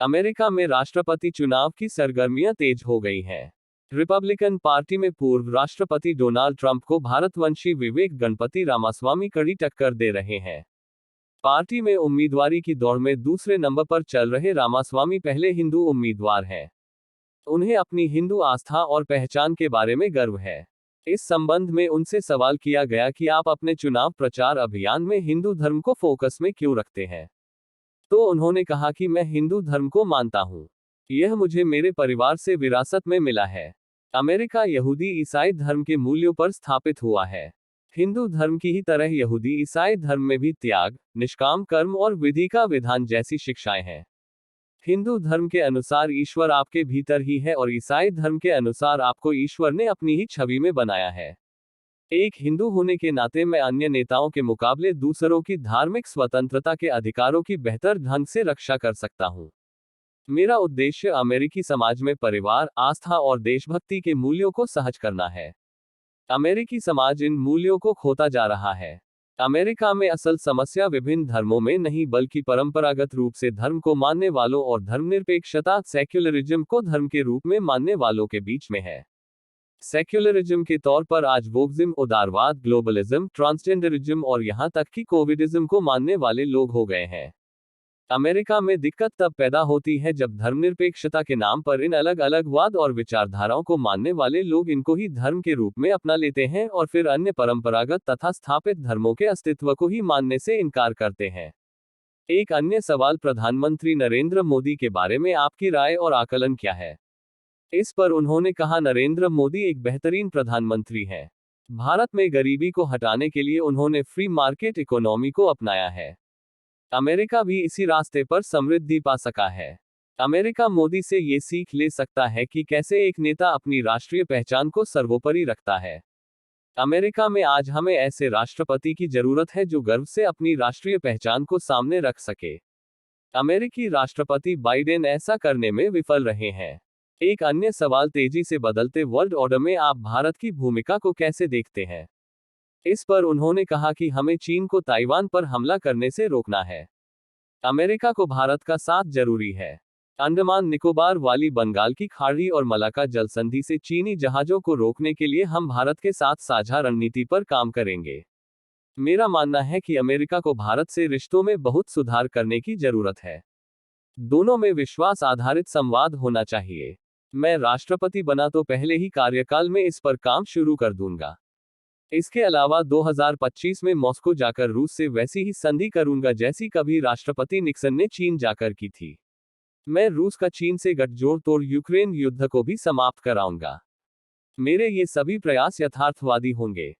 America में राष्ट्रपति चुनाव की सरगर्मियां तेज हो गई हैं। रिपब्लिकन पार्टी में पूर्व राष्ट्रपति डोनाल्ड ट्रंप को भारतवंशी विवेक गणपति रामास्वामी कड़ी टक्कर दे रहे हैं। पार्टी में उम्मीदवारी की दौड़ में दूसरे नंबर पर चल रहे रामास्वामी पहले हिंदू उम्मीदवार हैं। उन्हें अपनी हिंदू आस्था और पहचान के बारे में गर्व है। इस संबंध में उनसे सवाल किया गया कि आप अपने चुनाव प्रचार अभियान में हिंदू धर्म को फोकस में क्यों रखते हैं, तो उन्होंने कहा कि मैं हिंदू धर्म को मानता हूं। यह मुझे मेरे परिवार से विरासत में मिला है। अमेरिका यहूदी ईसाई धर्म के मूल्यों पर स्थापित हुआ है। हिंदू धर्म की ही तरह यहूदी ईसाई धर्म में भी त्याग, निष्काम कर्म और विधि का विधान जैसी शिक्षाएं हैं। हिंदू धर्म के अनुसार ईश्वर आपके भीतर ही है और ईसाई धर्म के अनुसार आपको ईश्वर ने अपनी ही छवि में बनाया है। एक हिंदू होने के नाते मैं अन्य नेताओं के मुकाबले दूसरों की धार्मिक स्वतंत्रता के अधिकारों की बेहतर ढंग से रक्षा कर सकता हूं। मेरा उद्देश्य अमेरिकी समाज में परिवार, आस्था और देशभक्ति के मूल्यों को सहज करना है। अमेरिकी समाज इन मूल्यों को खोता जा रहा है। अमेरिका में असल समस्या विभिन्न धर्मों में नहीं बल्कि परंपरागत रूप से धर्म को मानने वालों और धर्मनिरपेक्षता सेक्युलरिज्म को धर्म के रूप में मानने वालों के बीच में है। सेक्युलरिज्म के तौर पर आज वोगिज्म, उदारवाद, ग्लोबलिज्म, ट्रांसजेंडरिज्म और यहां तक कि कोविडिज्म को मानने वाले लोग हो गए हैं। अमेरिका में दिक्कत तब पैदा होती है जब धर्मनिरपेक्षता के नाम पर इन अलग अलग वाद और विचारधाराओं को मानने वाले लोग इनको ही धर्म के रूप में अपना लेते हैं और फिर अन्य परंपरागत तथा स्थापित धर्मों के अस्तित्व को ही मानने से इनकार करते हैं। एक अन्य सवाल प्रधानमंत्री नरेंद्र मोदी के बारे में आपकी राय और आकलन क्या है? इस पर उन्होंने कहा, नरेंद्र मोदी एक बेहतरीन प्रधानमंत्री हैं। भारत में गरीबी को हटाने के लिए उन्होंने फ्री मार्केट इकोनॉमी को अपनाया है। अमेरिका भी इसी रास्ते पर समृद्धि पा सका है। अमेरिका मोदी से ये सीख ले सकता है कि कैसे एक नेता अपनी राष्ट्रीय पहचान को सर्वोपरि रखता है। अमेरिका में आज हमें ऐसे राष्ट्रपति की जरूरत है जो गर्व से अपनी राष्ट्रीय पहचान को सामने रख सके। अमेरिकी राष्ट्रपति बाइडेन ऐसा करने में विफल रहे हैं। एक अन्य सवाल, तेजी से बदलते वर्ल्ड ऑर्डर में आप भारत की भूमिका को कैसे देखते हैं? इस पर उन्होंने कहा कि हमें चीन को ताइवान पर हमला करने से रोकना है। अमेरिका को भारत का साथ जरूरी है। अंडमान निकोबार वाली बंगाल की खाड़ी और मलाका जल संधि से चीनी जहाजों को रोकने के लिए हम भारत के साथ साझा रणनीति पर काम करेंगे। मेरा मानना है कि अमेरिका को भारत से रिश्तों में बहुत सुधार करने की जरूरत है। दोनों में विश्वास आधारित संवाद होना चाहिए। मैं राष्ट्रपति बना तो पहले ही कार्यकाल में इस पर काम शुरू कर दूंगा। इसके अलावा 2025 में मॉस्को जाकर रूस से वैसी ही संधि करूंगा जैसी कभी राष्ट्रपति निक्सन ने चीन जाकर की थी। मैं रूस का चीन से गठजोड़ तोड़ यूक्रेन युद्ध को भी समाप्त कराऊंगा। मेरे ये सभी प्रयास यथार्थवादी होंगे।